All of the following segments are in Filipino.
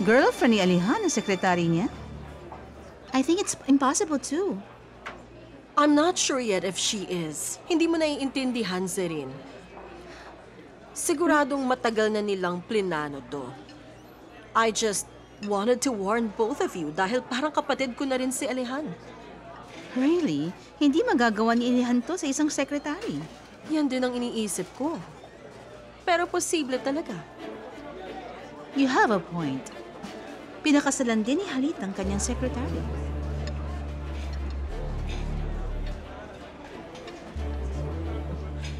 Girlfriend ni Alihan ang sekretary niya? I think it's impossible too. I'm not sure yet if she is. Hindi mo naiintindihan, Zerin. Siguradong matagal na nilang plinano to. I just wanted to warn both of you dahil parang kapatid ko na rin si Alihan. Really? Hindi magagawa ni Alihan to sa isang sekretary. Yan din ang iniisip ko. Pero posible talaga. You have a point. Pinakasalan din ni Halit ang kanyang sekretary.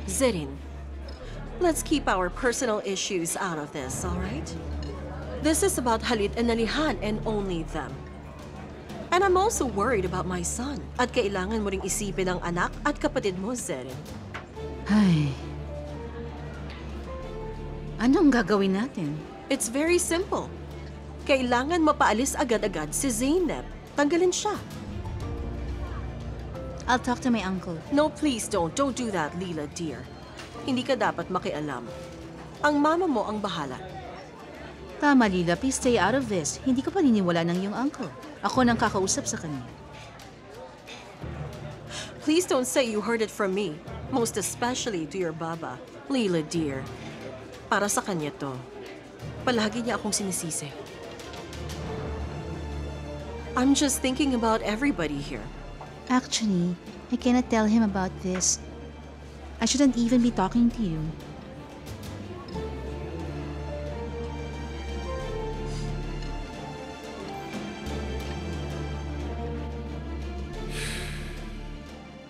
Zerin, let's keep our personal issues out of this, all right? This is about Halit and Alihan and only them. And I'm also worried about my son. At kailangan mo ring isipin ang anak at kapatid mo, Zerin. Ay. Anong gagawin natin? It's very simple. Kailangan mapaalis agad-agad si Zeynep. Tanggalin siya. I'll talk to my uncle. No, please don't. Don't do that, Leela, dear. Hindi ka dapat makialam. Ang mama mo ang bahala. Tama, Lila. Please stay out of this. Hindi ka paniniwala ng iyong uncle. Ako nang kakausap sa kanya. Please don't say you heard it from me. Most especially to your baba. Leela, dear. Para sa kanya to. Palagi niya akong sinisisi. I'm just thinking about everybody here. Actually, I cannot tell him about this. I shouldn't even be talking to you.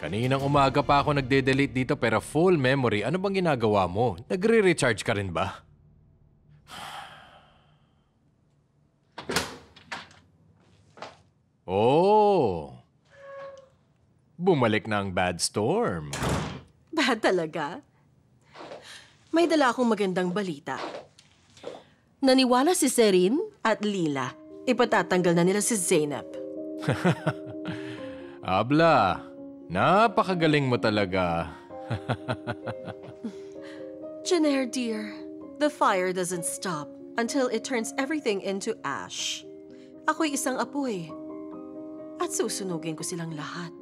Kaninang umaga pa ako nagde-delete dito pero full memory. Ano bang ginagawa mo? Nagre-recharge ka rin ba? Oh! Bumalik na ang bad storm. Bad talaga? May dala akong magandang balita. Naniwala si Zerin at Leela. Ipatatanggal na nila si Zeynep. Abla, napakagaling mo talaga. Jenner, dear, the fire doesn't stop until it turns everything into ash. Ako'y isang apoy. At susunugin ko silang lahat.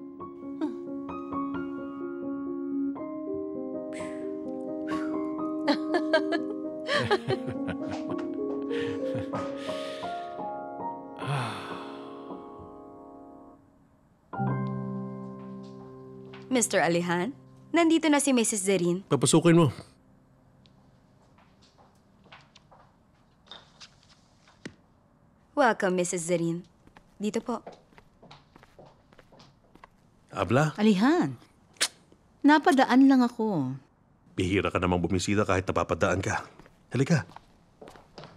Mr. Alihan, nandito na si Mrs. Zerin. Papasukin mo. Welcome, Mrs. Zerin. Dito po. Abla, Alihan, napadaan lang ako. bihira ka namang bumisita kahit napapadaan ka. Halika.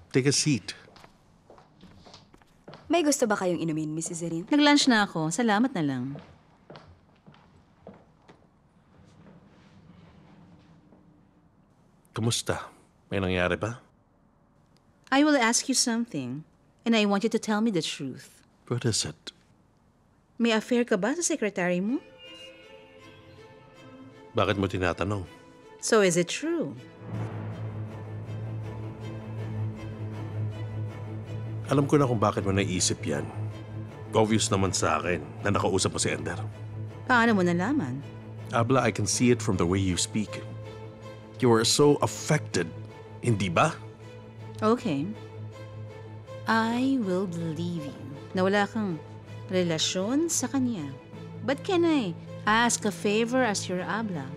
Take a seat. May gusto ba kayong inumin, Mrs. Zerin? Nag-lunch na ako. Salamat na lang. Kumusta? May nangyari ba? I will ask you something, and I want you to tell me the truth. What is it? May affair ka ba sa sekretary mo? Bakit mo tinatanong? So is it true? Alam ko na kung bakit mo naisip yan. Obvious naman sa akin na nakausap mo si Ender. Paano mo nalaman? Abla, I can see it from the way you speak. You are so affected, hindi ba? Okay. I will believe you na wala kang relasyon sa kanya. But can I ask a favor as your abla?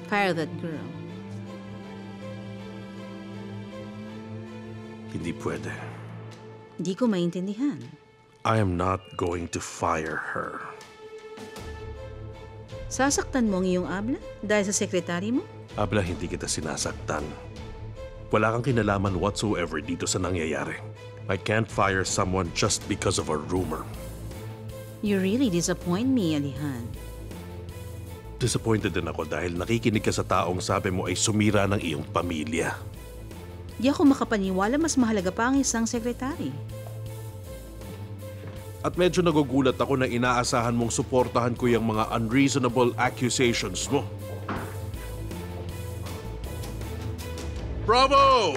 Fire that girl. Hindi pwede. Hindi ko maintindihan. I am not going to fire her. Sasaktan mo ang iyong abla dahil sa sekretary mo? Abla, hindi kita sinasaktan. Wala kang kinalaman whatsoever dito sa nangyayari. I can't fire someone just because of a rumor. You really disappoint me, Alihan. Disappointed din ako dahil nakikinig ka sa taong sabi mo ay sumira ng iyong pamilya. Di ako makapaniwala mas mahalaga pa ang isang sekretary. At medyo nagugulat ako na inaasahan mong suportahan ko yung mga unreasonable accusations mo. Bravo!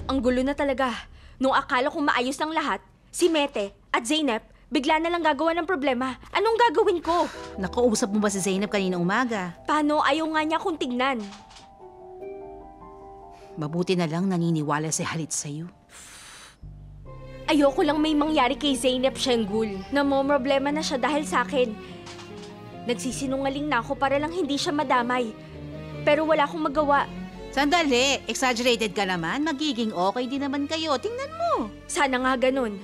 Ang gulo na talaga. Nung akala kong maayos ng lahat, si Mete at Zeynep bigla na lang gagawa ng problema. Anong gagawin ko? Nakausap mo ba si Zainab kanina umaga? Paano ayaw nga niya akong tignan? Mabuti na lang naniniwala si Halit sa'yo. Ayoko lang may mangyari kay Zeynep Shenggul. Namomroblema na siya dahil sa akin. Nagsisinungaling na ako para lang hindi siya madamay. Pero wala akong magawa. Sandali, exaggerated ka naman. Magiging okay din naman kayo. Tingnan mo. Sana nga ganun.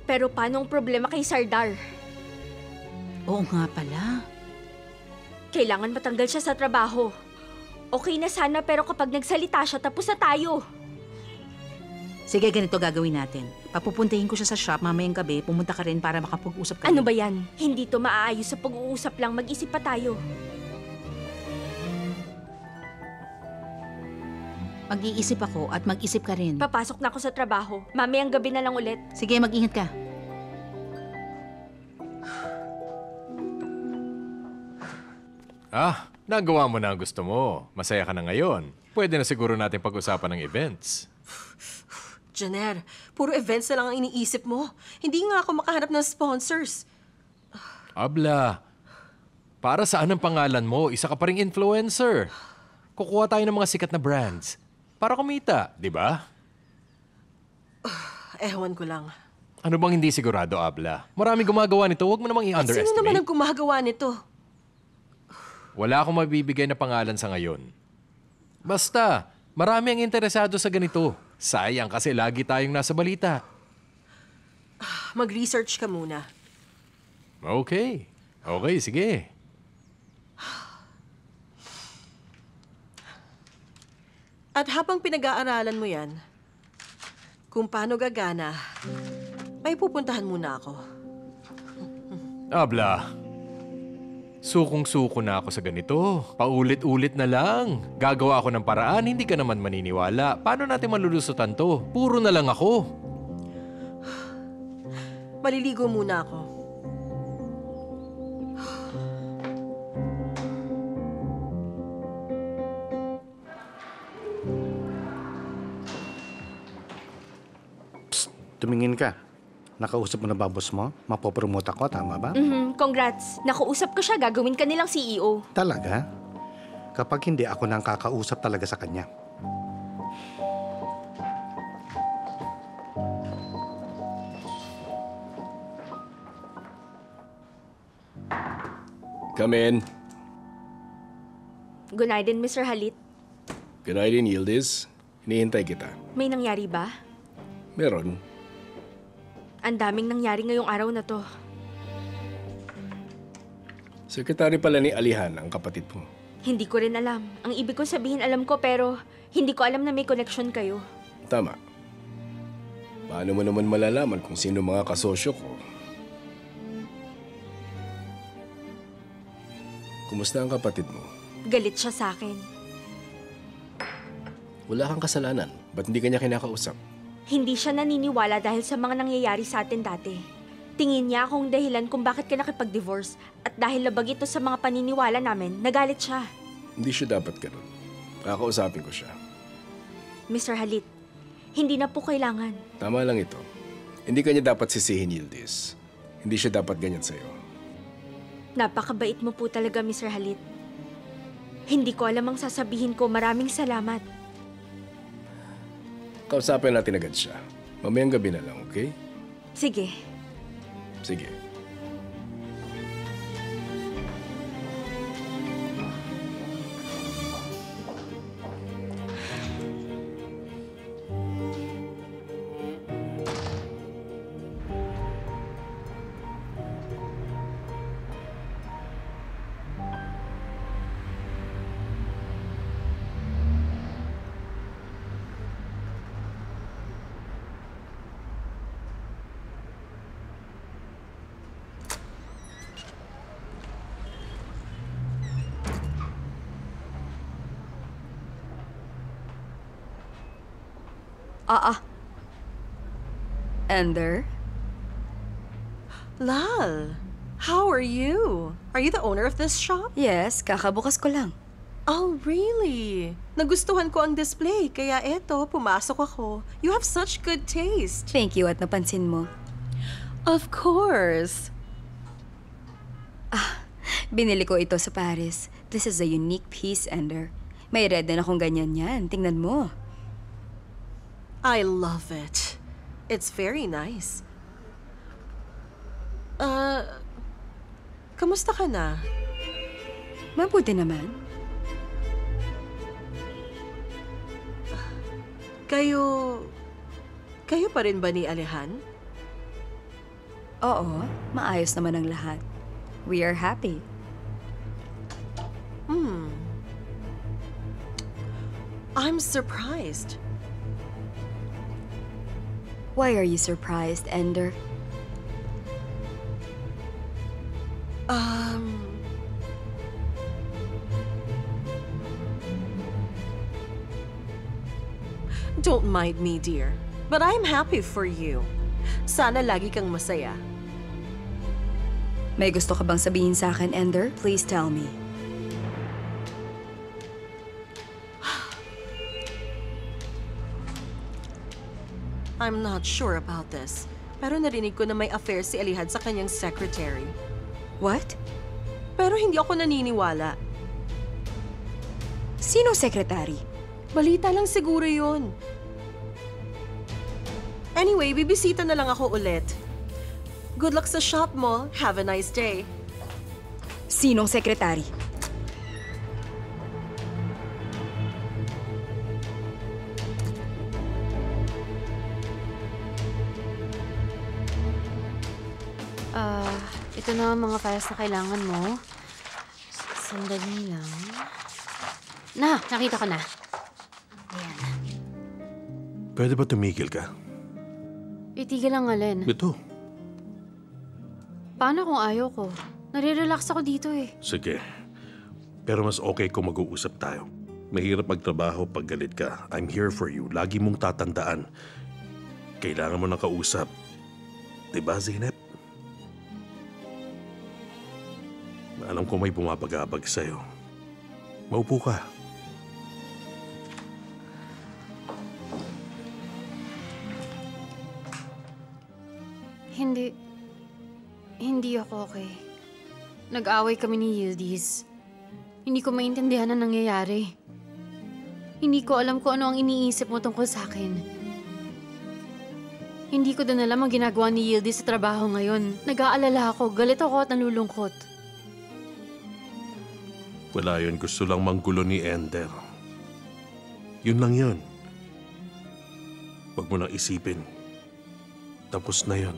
Pero paano ang problema kay Sardar? Oo nga pala. Kailangan matanggal siya sa trabaho. Okay na sana pero kapag nagsalita siya, tapos na tayo. Sige, ganito gagawin natin. Papupuntahin ko siya sa shop mamayang gabi. Pumunta ka rin para makapag-usap kayo. Ano ba yan? Hindi to maaayos sa pag-uusap lang. Mag-isip pa tayo. Mag-iisip ako at mag-isip ka rin. Papasok na ako sa trabaho. Mamayang gabi na lang ulit. Sige, mag-ingat ka. Nagawa mo na ang gusto mo. Masaya ka na ngayon. Pwede na siguro natin pag-usapan ng events. Janer, puro events na lang ang iniisip mo. Hindi nga ako makahanap ng sponsors. Abla, para saan ang pangalan mo? Isa ka pa ring influencer. Kukuha tayo ng mga sikat na brands. Para kumita, di ba? Ewan ko lang. Ano bang hindi sigurado, Abla? Marami gumagawa nito. Huwag mo namang Sino naman i-underestimate. ang gumagawa nito? Wala akong mabibigay na pangalan sa ngayon. Basta, marami ang interesado sa ganito. Sayang kasi lagi tayong nasa balita. Mag-research ka muna. Okay. Okay, sige. At habang pinag-aaralan mo yan, kung paano gagana, may pupuntahan muna ako. Abla, sukong-suko na ako sa ganito. Paulit-ulit na lang. Gagawa ako ng paraan, hindi ka naman maniniwala. Paano natin malulusutan to? Puro na lang ako. Maliligo muna ako. Tumingin ka. Nakausap mo na ba boss mo? Mapopromote ako, tama ba? Congrats. Nakuusap ko siya. Gagawin ka nilang CEO. Talaga? Kapag hindi ako nang kakausap talaga sa kanya. Come in. Good night din, Mr. Halit. Good night, Yildiz. Hinihintay kita. May nangyari ba? Meron. Ang daming nangyari ngayong araw na to. Sekretary pala ni Alihan ang kapatid mo. Hindi ko rin alam. Ang ibig ko sabihin alam ko pero hindi ko alam na may connection kayo. Tama. Paano mo naman malalaman kung sino mga kasosyo ko? Kumusta ang kapatid mo? Galit siya sa akin. Wala kang kasalanan. Ba't hindi kanya kinakausap? Hindi siya naniniwala dahil sa mga nangyayari sa atin dati. Tingin niya akong dahilan kung bakit ka nakipag-divorce at dahil labag ito sa mga paniniwala namin, nagalit siya. Hindi siya dapat ganun. Kakausapin ko siya. Mr. Halit, hindi na po kailangan. Tama lang ito. Hindi kanya dapat sisihin, Yildiz. Hindi siya dapat ganyan sa'yo. Napakabait mo po talaga, Mr. Halit. Hindi ko alam ang sasabihin ko. Maraming salamat. Kausapin natin agad siya. Mamayang gabi na lang, okay? Sige. Sige. Ender? Lal, how are you? Are you the owner of this shop? Yes, kakabukas ko lang. Oh, really? Nagustuhan ko ang display, kaya eto, pumasok ako. You have such good taste. Thank you at napansin mo. Of course. Binili ko ito sa Paris. This is a unique piece, Ender. May red din akong ganyan yan. Tingnan mo. I love it. It's very nice. Kamusta ka na? Mabuti naman. Kayo pa rin ba ni Alihan? Oo, maayos naman ang lahat. We are happy. I'm surprised. Why are you surprised, Ender? Don't mind me, dear. But I'm happy for you. Sana lagi kang masaya. May gusto ka bang sabihin sa akin, Ender? Please tell me. I'm not sure about this. Pero narinig ko na may affair si Alihan sa kanyang secretary. What? Pero hindi ako naniniwala. Sinong secretary? Balita lang siguro yun. Anyway, bibisita na lang ako ulit. Good luck sa shop mo. Have a nice day. Sinong secretary? Ito na ang mga files na kailangan mo. Sandali lang. Nakita ko na. Ayan. Pwede ba tumigil ka? Itigil ang alin. Ito. Paano kung ayaw ko? Nare-relax ako dito eh. Sige. Pero mas okay kung mag-uusap tayo. Mahirap magtrabaho pag galit ka. I'm here for you. Lagi mong tatandaan. Kailangan mo ng kausap. Diba, Zeynep? Alam ko may bumabagabag sa'yo. Maupo ka. Hindi ako okay. Nag-away kami ni Yildiz. Hindi ko maintindihan ang nangyayari. Hindi ko alam kung ano ang iniisip mo tungkol sa akin. Hindi ko din alam ang ginagawa ni Yildiz sa trabaho ngayon. Nag-aalala ako, galit ako at nalulungkot. Wala yun. Gusto lang manggulo ni Ender. Yun lang yun. Huwag mo nang isipin. Tapos na yun.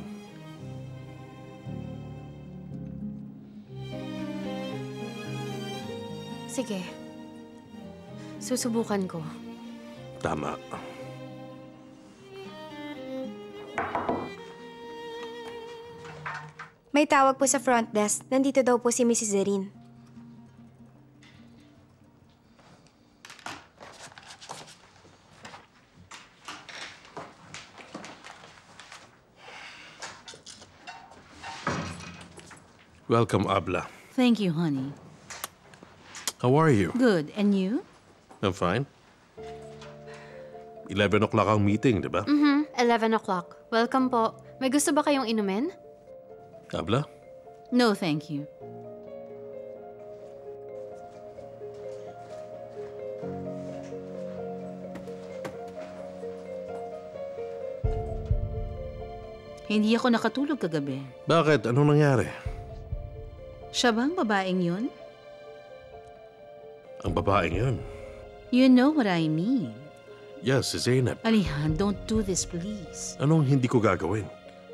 Sige. Susubukan ko. Tama. May tawag po sa front desk. Nandito daw po si Mrs. Zerin. Welcome, Abla. Thank you, honey. How are you? Good. And you? I'm fine. 11 o'clock ang meeting, di ba? 11 o'clock. Welcome po. May gusto ba kayong inumin? Abla? No, thank you. Hindi ako nakatulog kagabi. Bakit? Anong nangyari? Siya bang babaeng yun? Ang babaeng yun. You know what I mean. Yes, si Zeynep. Alihan, don't do this, please. Anong hindi ko gagawin?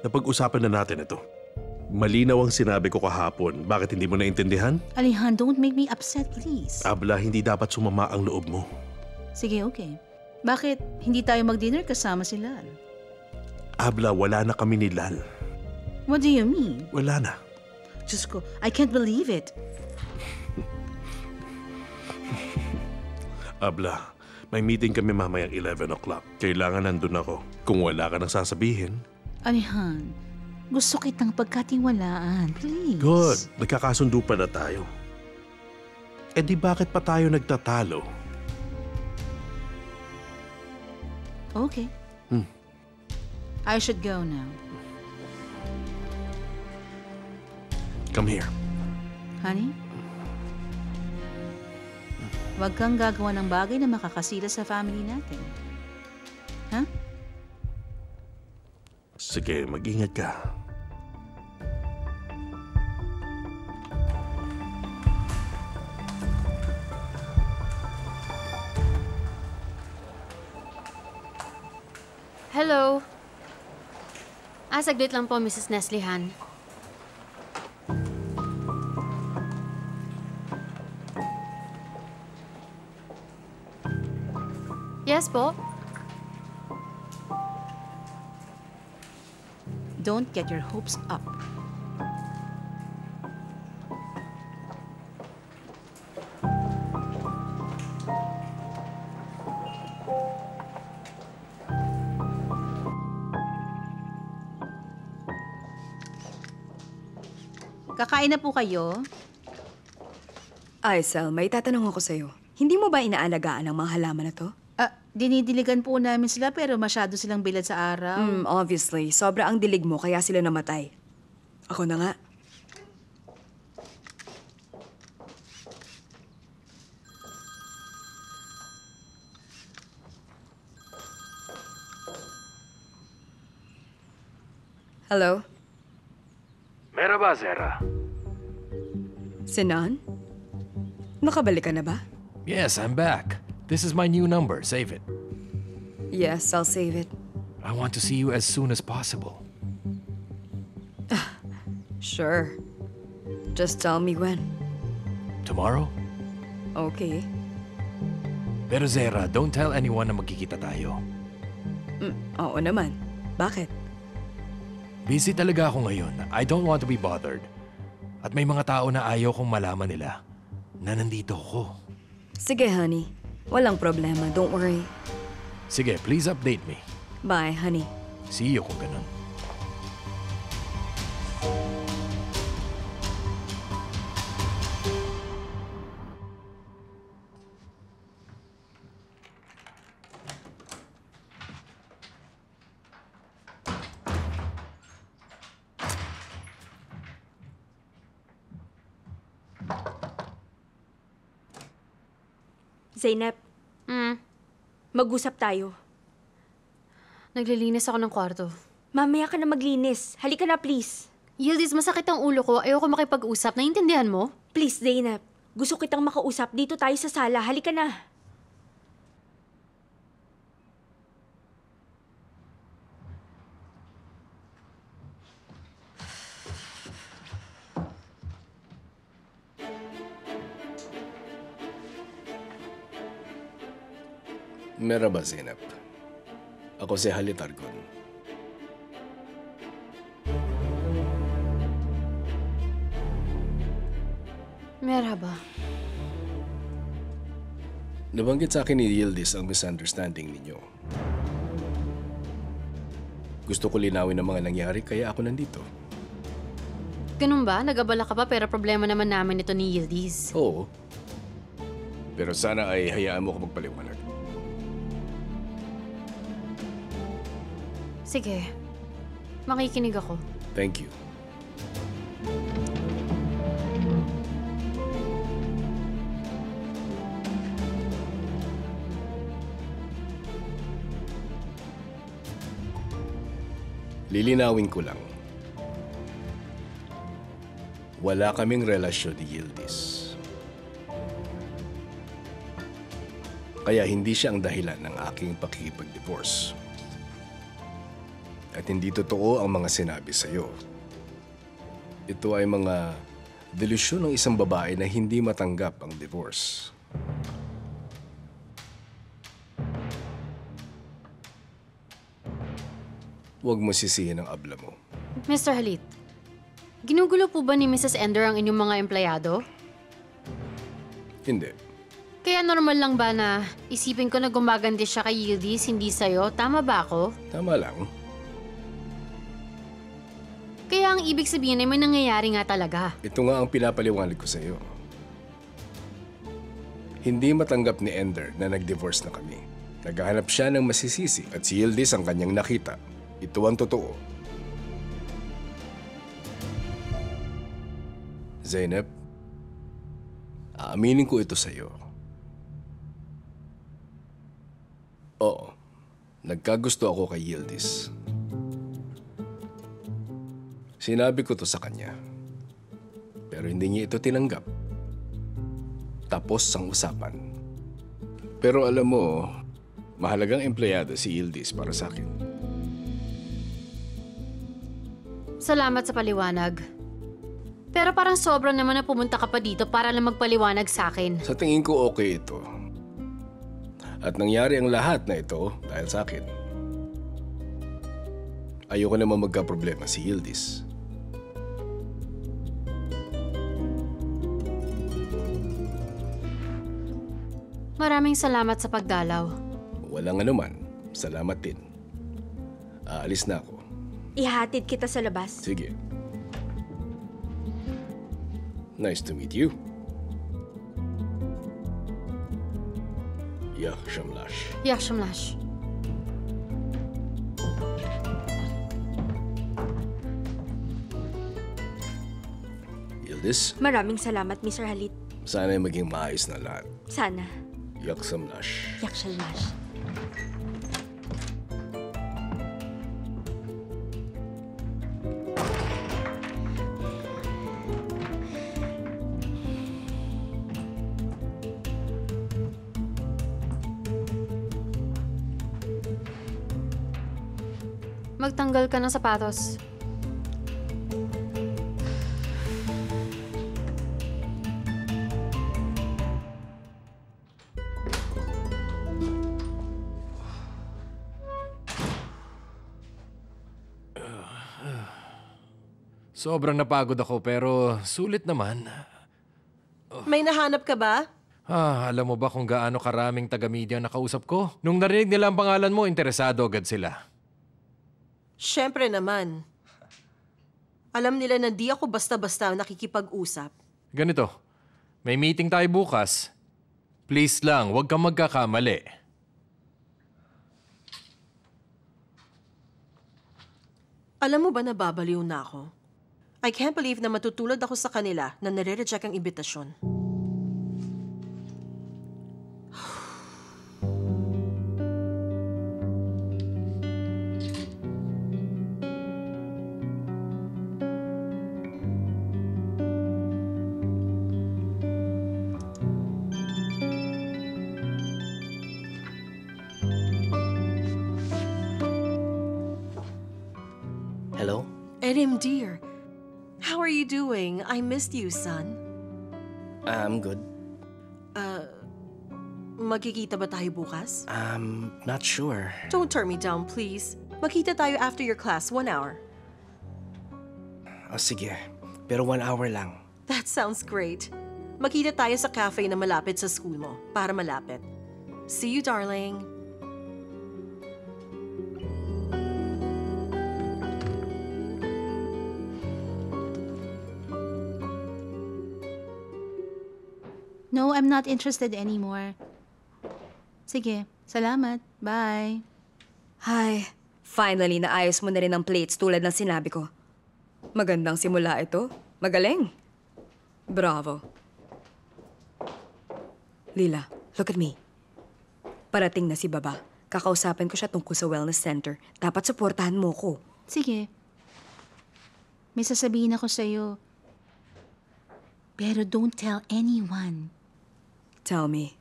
Napag-usapan na natin ito. Malinaw ang sinabi ko kahapon. Bakit hindi mo naintindihan? Alihan, don't make me upset, please. Abla, hindi dapat sumama ang loob mo. Sige, okay. Bakit hindi tayo mag-dinner kasama si Lal? Abla, wala na kami ni Lal. What do you mean? Wala na. Diyos ko, I can't believe it. Abla, may meeting kami mamayang 11 o'clock. Kailangan nandun ako. Kung wala ka nang sasabihin. Alihan, gusto kitang pagkatiwalaan, please. Good. Nagkakasundo pa na tayo. Eh di bakit pa tayo nagtatalo? Okay. I should go now. Come here. Honey? Huwag kang gagawa ng bagay na makakasira sa family natin. Ha? Sige, mag-ingat ka. Hello? Saglit lang po, Mrs. Nestle Han. Yes po? Don't get your hopes up. Kakain na po kayo? Ay, Sal, may tatanong ako sa'yo. Hindi mo ba inaalagaan ang mga halaman na to? Dinidiligan po namin sila pero masyado silang bilad sa araw. Obviously. Sobra ang dilig mo kaya sila namatay. Ako na nga. Hello? Merhaba, Zara. Sinan? Nakabalik ka na ba? Yes, I'm back. This is my new number. Save it. Yes, I'll save it. I want to see you as soon as possible. Sure. Just tell me when. Tomorrow? Okay. Pero Zara, don't tell anyone na magkikita tayo. Oo naman. Bakit? Busy talaga ako ngayon. I don't want to be bothered. At may mga tao na ayaw kong malaman nila na nandito ako. Sige, honey. Walang problema. Don't worry. Sige, please update me. Bye, honey. See you kung ganun. Zainab, mag-usap tayo. Naglilinis ako ng kwarto. Mamaya ka na maglinis. Halika na, please. Yildiz, masakit ang ulo ko. Ayoko makipag-usap. Naiintindihan mo? Please, Zainab. Gusto kitang makausap. Dito tayo sa sala. Halika na. Merhaba, Zainab. Ako si Halit Argon. Merhaba. Nabanggit sa akin ni Yildiz ang misunderstanding ninyo. Gusto ko linawin ang mga nangyari kaya ako nandito. Ganun ba? Nag-abala ka pa pero problema naman namin ito ni Yildiz. Oo. Pero sana ay hayaan mo ko magpaliwanag. Sige. Makikinig ako. Thank you. Lilinawin ko lang. Wala kaming relasyon ni Yildiz. Kaya hindi siya ang dahilan ng aking pakikipag-divorce. At hindi totoo ang mga sinabi sa'yo. Ito ay mga delusyon ng isang babae na hindi matanggap ang divorce. Huwag mo sisihin ang abla mo. Mr. Halit, ginugulo po ba ni Mrs. Ender ang inyong mga empleyado? Hindi. Kaya normal lang ba na isipin ko na gumaganti siya kay Yildiz, hindi sa'yo? Tama ba ako? Tama lang. Kaya ang ibig sabihin ay may nangyayari nga talaga. Ito nga ang pinapaliwanag ko sa iyo. Hindi matanggap ni Ender na nag-divorce na kami. Naghahanap siya ng masisisi at si Yildiz ang kanyang nakita. Ito ang totoo. Zeynep, aaminin ko ito sa'yo. Oo, nagkagusto ako kay Yildiz. Sinabi ko to sa kanya. Pero hindi niya ito tinanggap. Tapos ang usapan. Pero alam mo, mahalagang empleyado si Yildiz para sa akin. Salamat sa paliwanag. Pero parang sobra naman na pumunta ka pa dito para lang magpaliwanag sa akin. Sa tingin ko okay ito. At nangyari ang lahat na ito dahil sa akin. Ayoko naman magka-problema si Yildiz. Maraming salamat sa pagdalaw. Walang anuman. Salamat din. Aalis na ako. Ihatid kita sa labas. Sige. Nice to meet you. Yaxamlash. Yaxamlash. Yildiz, Maraming salamat, Mr. Halit. sana ay maging maayos na lahat. Sana. Yaxamlash. Yakshalmash. Magtanggal ka ng sapatos. Sobrang napagod ako pero sulit naman. May nahanap ka ba? Alam mo ba kung gaano karaming taga-media ang nakausap ko? Nung narinig nila ang pangalan mo, interesado agad sila. Siyempre naman. Alam nila na di ako basta-basta nakikipag-usap. Ganito, may meeting tayo bukas. Please lang, huwag kang magkakamali. Alam mo ba na babaliw na ako? I can't believe na matutulad ako sa kanila na nare-reject ang imbitasyon. Hello? Edim, dear. How are you doing? I missed you, son. I'm good. Magkikita ba tayo bukas? Not sure. Don't turn me down, please. Magkita tayo after your class, 1 hour. Oh, sige. Pero 1 hour lang. That sounds great. Magkita tayo sa cafe na malapit sa school mo, para malapit. See you, darling. No, I'm not interested anymore. Sige, salamat. Bye. Hi. Finally, naayos mo na rin ang plates tulad ng sinabi ko. Magandang simula ito. Magaling. Bravo. Lila, look at me. Parating na si Baba. Kakausapin ko siya tungkol sa wellness center. Dapat suportahan mo ko. Sige. May sasabihin ako sa'yo. Pero don't tell anyone. Tell me.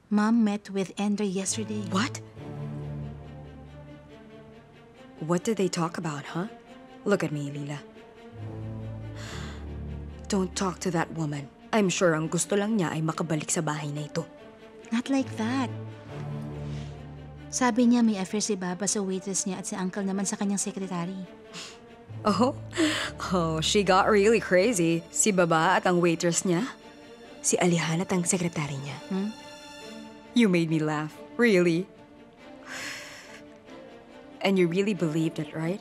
Mom met with Ender yesterday. What? What did they talk about, huh? Look at me, Lila. Don't talk to that woman. I'm sure ang gusto lang niya ay makabalik sa bahay na ito. Not like that. Sabi niya may affair si Baba sa waitress niya at si Uncle naman sa kanyang secretary. Oh, she got really crazy. Si Baba at ang waitress niya. Si Alihan at ang sekretary niya. You made me laugh. Really? And you really believed it, right?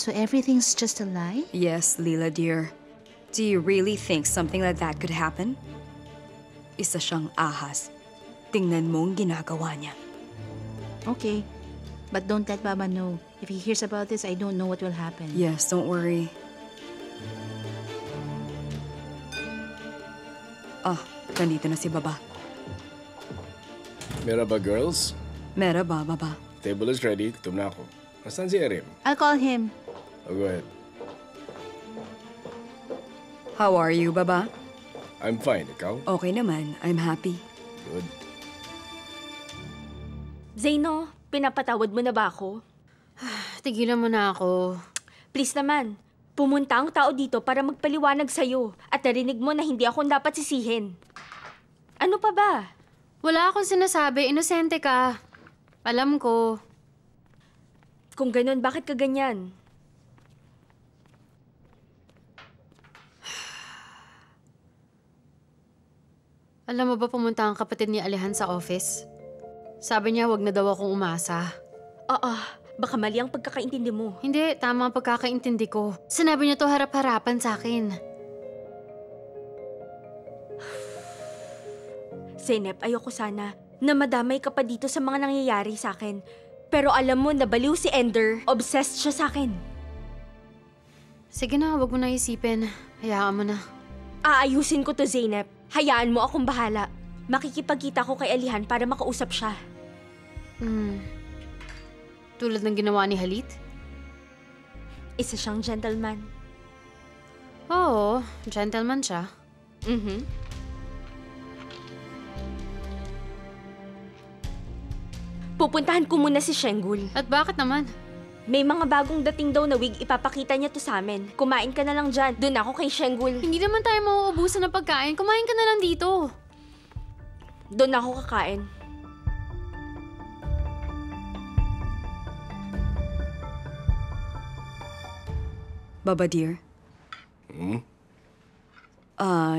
So everything's just a lie? Yes, Leela dear. Do you really think something like that could happen? Isa siyang ahas. Tingnan mo ang ginagawa niya. Okay. But don't let Baba know. If he hears about this, I don't know what will happen. Yes, don't worry. Nandito na si Baba. Merhaba, girls. Merhaba, Baba. Table is ready. Gutom na ako. Nasaan si Erim? I'll call him. Oh, go ahead. How are you, Baba? I'm fine. Ikaw? Okay naman. I'm happy. Good. Zaino, pinapatawad mo na ba ako? Tigilan mo na ako. Please naman, pumunta ang tao dito para magpaliwanag sa'yo at narinig mo na hindi ako dapat sisihin. Ano pa ba? Wala akong sinasabi. Inosente ka. Alam ko. Kung ganun, bakit ka ganyan? Alam mo ba pumunta ang kapatid ni Alihan sa office? Sabi niya wag na daw akong umasa. Oo, baka mali ang pagkakaintindi mo. Hindi, tama ang pagkakaintindi ko. Sinabi niya to harap-harapan sa akin. Zeynep, ayoko sana na madamay ka pa dito sa mga nangyayari sa akin. Pero alam mo, nabaliw si Ender. Obsessed siya sa akin. Sige na, wag mo na isipin. Hayaan mo na. Aayusin ko to, Zeynep. Hayaan mo akong bahala. Makikipagkita ko kay Alihan para makausap siya. Tulad ng ginawa ni Halit? Isa siyang gentleman. Oo, gentleman siya. Pupuntahan ko muna si Shenggul. At bakit naman? May mga bagong dating daw na wig, ipapakita niya to sa amin. Kumain ka na lang dyan. Doon ako kay Shenggul. Hindi naman tayo mauubusan ng pagkain. Kumain ka na lang dito. Doon ako kakain. Baba dear.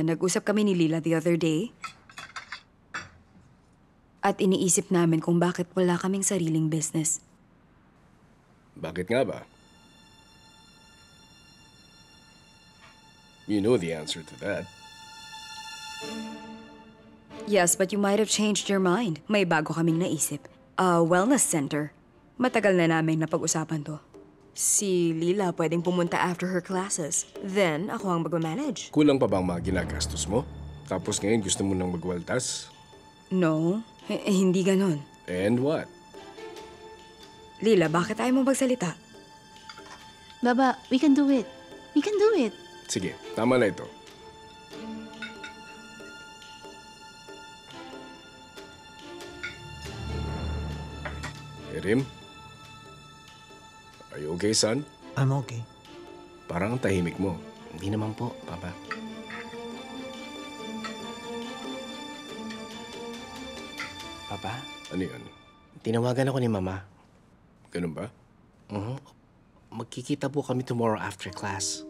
Nag-usap kami ni Leela the other day. At iniisip namin kung bakit wala kaming sariling business. Bakit nga ba? You know the answer to that. Yes, but you might have changed your mind. May bago kaming naisip. A wellness center. Matagal na namin napag-usapan to. Si Leela pwedeng pumunta after her classes. Then, ako ang mag-manage. Kulang pa ba ang mga ginagastos mo? Tapos ngayon gusto mo nang magwaltas? No, hindi ganon. And what? Leela, bakit tayo mo magsalita? Baba, we can do it. We can do it. Sige, tama na ito. Erim? Are you okay, son? I'm okay. Parang ang tahimik mo. Hindi naman po, Papa. Papa, Ano yun? tinawagan ako ni Mama. Ganun ba? Magkikita po kami tomorrow after class.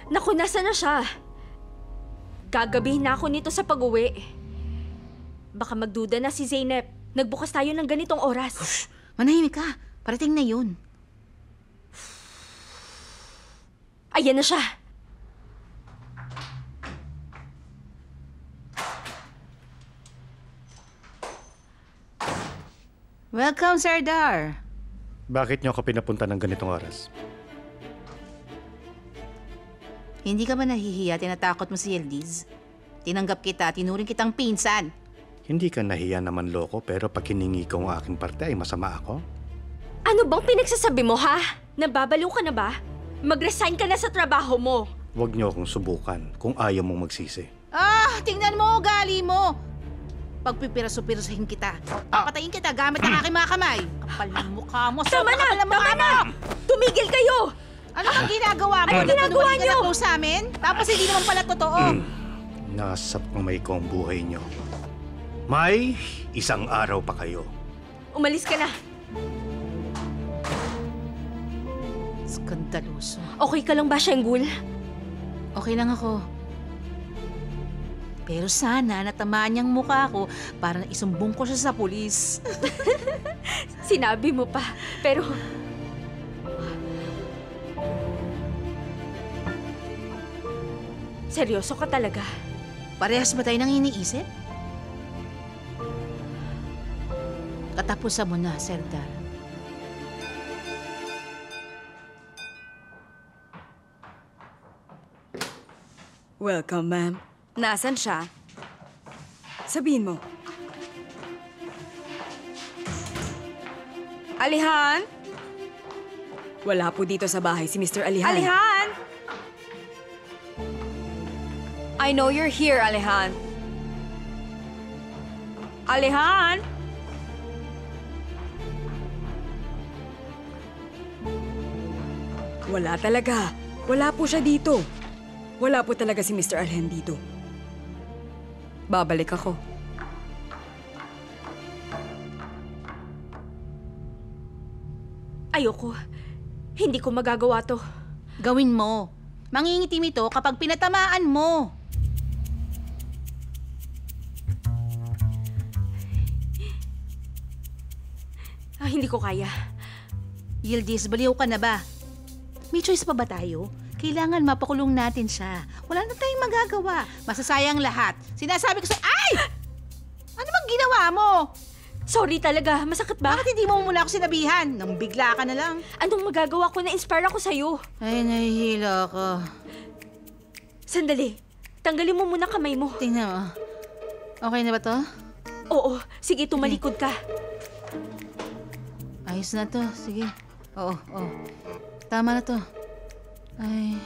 Naku, nasa na siya? Gagabihin na ako nito sa pag-uwi. Baka magduda na si Zeynep. Nagbukas tayo ng ganitong oras. Manahimik ka. Parating na yun. Ayan na siya. Welcome, Sardar. Bakit niyo ako pinapunta ng ganitong oras? Hindi ka ba nahihiya? Tinatakot mo si Yildiz? Tinanggap kita, tinuring kitang pinsan. Hindi ka nahiya naman, loko, pero pag hiningi ko ang aking parte ay masama ako? Ano bang pinagsasabi mo, ha? Nababaliw ka na ba? Mag-resign ka na sa trabaho mo. Huwag niyo akong subukan kung ayaw mong magsisi. Tingnan mo, ugali mo. Pagpipiraso-pirasahin kita. Papatayin kita gamit ang aking mga kamay. Kapal ng mukha mo. Tama na! Kapal ng mukha Tama na! mo! Tumigil kayo! Ano ang ginagawa mo? Ano ginagawa Natutuwa niyo? ka na sa amin? Tapos hindi naman pala totoo. Nasa pamay ko ang buhay niyo. May isang araw pa kayo. Umalis ka na. Kantaluso. Okay ka lang ba, Shenggul? Okay lang ako. Pero sana natamaan niyang mukha ko para isumbong ko siya sa pulis. Sinabi mo pa, pero... Seryoso ka talaga? Parehas ba tayo nang iniisip? Katapusan mo na, Serdar. Welcome, ma'am. Nasaan siya? Sabihin mo. Alihan? Wala po dito sa bahay si Mr. Alihan. Alihan! I know you're here, Alihan. Alihan! Wala talaga. Wala po siya dito. Wala po talaga si Mr. Alihan dito. Babalik ako. Ayoko. Hindi ko magagawa to. Gawin mo. Mangingitim ito kapag pinatamaan mo. Hindi ko kaya. Yildiz, baliw ka na ba? May choice pa ba tayo? Kailangan mapakulong natin siya. Wala na tayong magagawa. Masasayang lahat. Sinasabi ko sa... Ay! Ano bang ginawa mo? Sorry talaga. Masakit ba? Bakit hindi mo muna ako sinabihan? Nang bigla ka na lang. Anong magagawa ko? Na-inspire ako sa'yo. Ay, nahihila ka. Sandali. Tanggalin mo muna kamay mo. Tingnan mo. Okay na ba to? Oo. Sige, tumalikod ka. Ayos na to. Sige. Oo. Tama na to. Ay.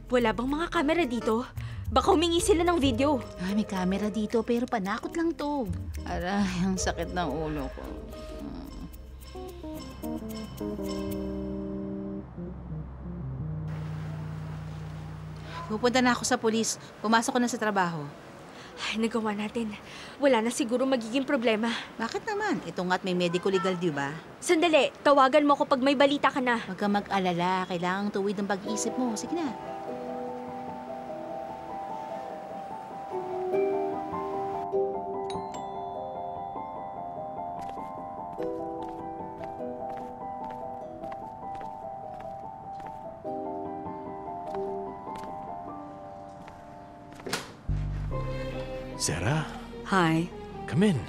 Wala bang mga camera dito? Baka humingi sila ng video. Ay, may camera dito pero panakot lang to. Aray, ang sakit ng ulo ko. Pupunta na ako sa pulis. Pumasok ko na sa trabaho. Ay, nagawa natin. Wala na siguro magiging problema. Bakit naman? Ito nga't may medical legal, di ba? Sandali, tawagan mo ako pag may balita ka na. Huwag kang mag-alala. Kailangang tuwid ang pag-iisip mo. Sige na. Sarah, Hi. come in.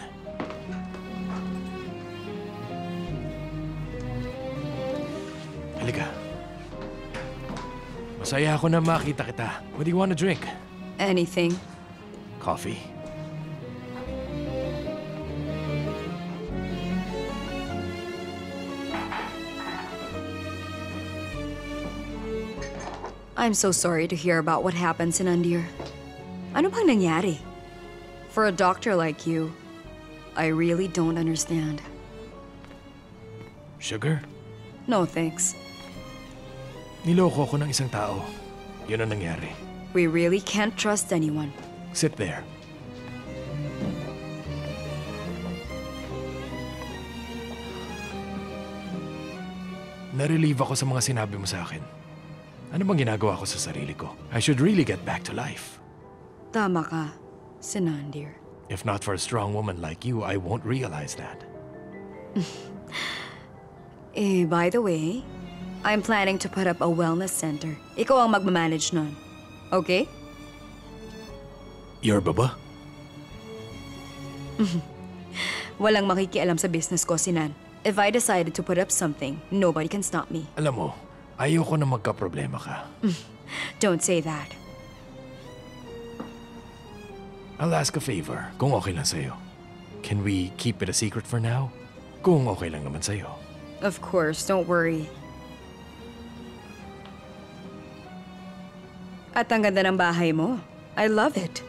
Halika. Masaya ako na makita kita. What do you want to drink? Anything? Coffee? I'm so sorry to hear about what happened, Sinandir. Ano bang nangyari? For a doctor like you, I really don't understand. Sugar? No thanks. Niloko ko ng isang tao. Yun ang nangyari. We really can't trust anyone. Sit there. Narelieve ako sa mga sinabi mo sa akin. Ano bang ginagawa ko sa sarili ko? I should really get back to life. Tama ka, Sinandir. If not for a strong woman like you, I won't realize that. By the way, I'm planning to put up a wellness center. Ikaw ang magmamanage nun. Okay? Your baba? Walang makikialam sa business ko, Sinan. If I decided to put up something, nobody can stop me. Alam mo, ayoko na magka-problema ka. Don't say that. I'll ask a favor, kung okay lang sa'yo. Can we keep it a secret for now? Kung okay lang naman sa'yo. Of course, don't worry. At ang ganda ng bahay mo. I love it.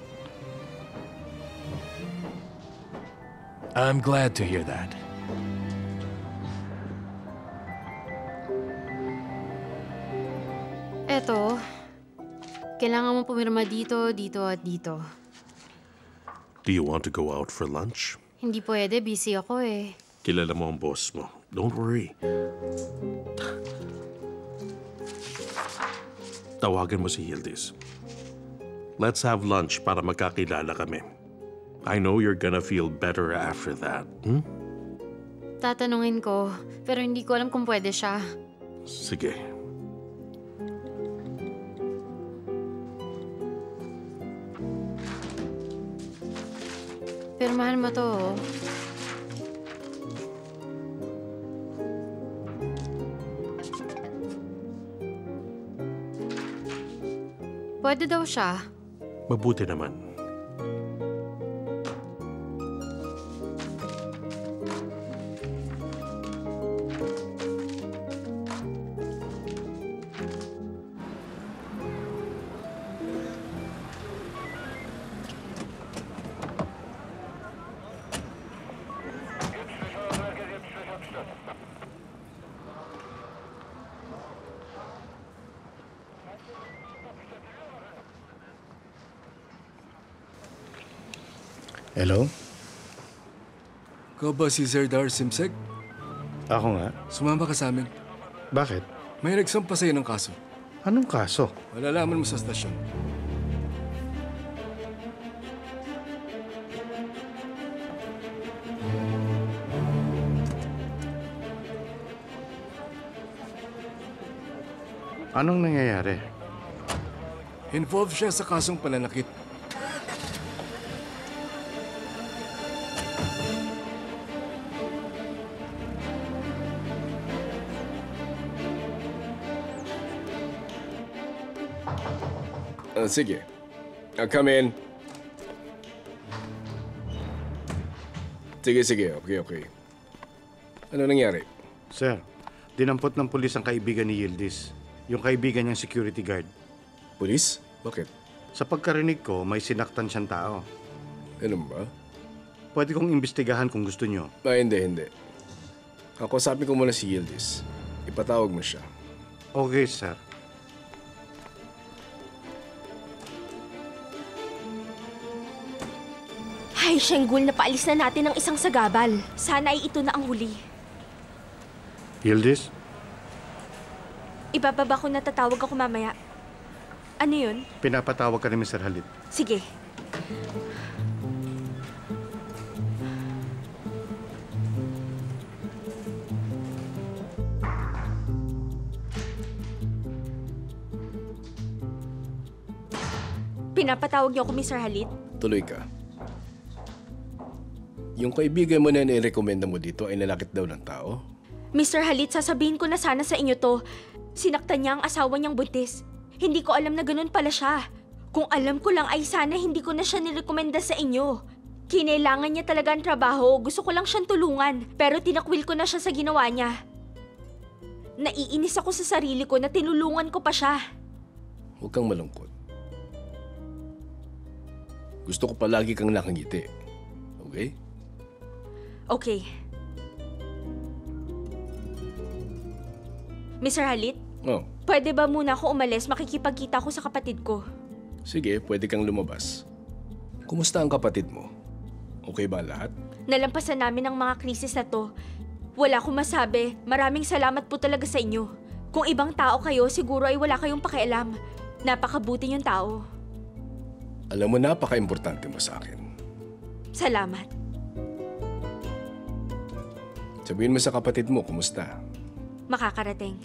I'm glad to hear that. Eto, kailangan mo pumirma dito, dito at dito. Do you want to go out for lunch? Hindi pwede, busy ako eh. Kilala mo ang boss mo. Don't worry. Tawagan mo si Yildiz. Let's have lunch para magkakilala kami. I know you're gonna feel better after that. Tatanungin ko, pero hindi ko alam kung pwede siya. Sige. Pirmahan mo to. Pwede daw siya. Mabuti naman. Hello? Ikaw ba si Zerdar Simsek? Ako nga. Sumama ka sa amin. Bakit? May nagsampa sa'yo ng kaso. Anong kaso? Malalaman mo sa stasyon. Anong nangyayari? Involved siya sa kasong pananakit. Sige. Come in. Sige. Okay. Ano nangyari? Sir, dinampot ng pulis ang kaibigan ni Yildiz. Yung kaibigan niyang security guard. Pulis? Bakit? Sa pagkarinig ko, may sinaktan siyang tao. Ganun ba? Pwede kong imbestigahan kung gusto niyo. Hindi. Kakusapin ko muna si Yildiz. Ipatawag mo siya. Okay, sir. Ay, Shenggul, napaalis na natin ang isang sagabal. Sana ay ito na ang huli. Yildiz? Ibababa ko na tatawag ako mamaya. Ano yun? Pinapatawag ka ni Mr. Halit. Sige. Pinapatawag niyo ako, Mr. Halit? Tuloy ka. Yung kaibigan mo na nirekomenda mo dito ay nanakit daw ng tao? Mr. Halit, sasabihin ko na sana sa inyo to. Sinaktan niya ang asawa niyang buntis. Hindi ko alam na ganun pala siya. Kung alam ko lang ay sana hindi ko na siya nirekomenda sa inyo. Kinailangan niya talaga ang trabaho. Gusto ko lang siyang tulungan. Pero tinakwil ko na siya sa ginawa niya. Naiinis ako sa sarili ko na tinulungan ko pa siya. Huwag kang malungkot. Gusto ko palagi kang nakangiti. Okay? Okay. Mr. Halit? Oh, Pwede ba muna ako umalis? Makikipagkita ko sa kapatid ko. sige, pwede kang lumabas. Kumusta ang kapatid mo? Okay ba lahat? Nalampasan namin ang mga krisis na to. Wala akong masabi. Maraming salamat po talaga sa inyo. Kung ibang tao kayo, siguro ay wala kayong pakialam. Napakabuti niyong tao. Alam mo, napaka-importante mo sa akin. Salamat. Sabihin mo sa kapatid mo, kumusta? Makakarating.